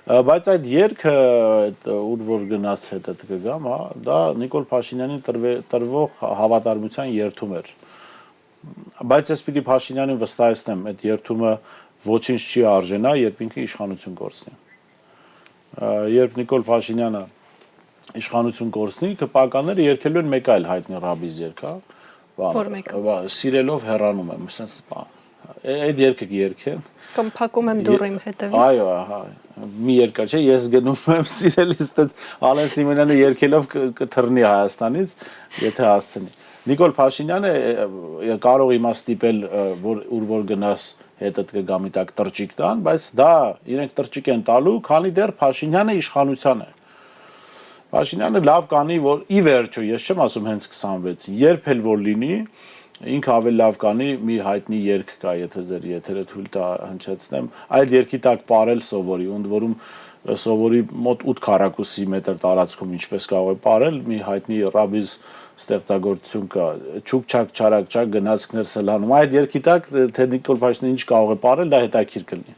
Բայց այդ երգը ուր որ գնաց հետը կգամ, հա, դա Նիկոլ Փաշինյանին տրվող հավատարմության երդում էր։ Բայց ես պիտի Փաշինյանին վստահեցնեմ, այդ երդումը ոչինչ չի արժենա, երբ ինքը իշխանություն կորցնի։ Երբ Նիկոլ Փաշինյանը իշխանություն կորցնի, կպականները երգելու են մեկ այլ հայտնի ռաբիզ երգ, հա։ Որ մեկը։ Սիրելով հեռանում եմ, ասես այդ երգը երգեն։ Կամ փակում եմ դուռը իմ հետևից։ Այո, ահա, մի երկար չէ, ես գնում եմ սիրելիս այդ Ալեն Սիմոնյանը երգելով կթռնի Հայաստանից, եթե հասցնի։ Նիկոլ Փաշինյանը կարող իմա ստիպել, որ գնաս հետդ կգամի տակ տրճիկ տան, բայց դա իրենք տրճիկ են տալու, քանի դեռ Փաշինյանը իշխանության է։ Փաշինյանը լավ կանի, որ ի վերջո, ես չեմ ասում հենց 26-ին, երբ էլ որ լինի, ինքը ավելի լավ կանի, մի հայտնի երգ կա, եթե ձեր եթերը թույլ տա հնչեցնեմ, այդ երգի տակ պարել սովորի, ընդ որում սովորի մոտ 8 քառակուսի մետր տարածքում ինչպես կարող է պարել, մի հայտնի ռաբիզ ստեղծագործություն կա, չուկ-չակ չարակ-չակ գնացքներ սլանում, այդ երգի տակ թե Նիկոլ Փաշինյանը ինչ կարող է պարել, դա հետաքրքիր կլինի։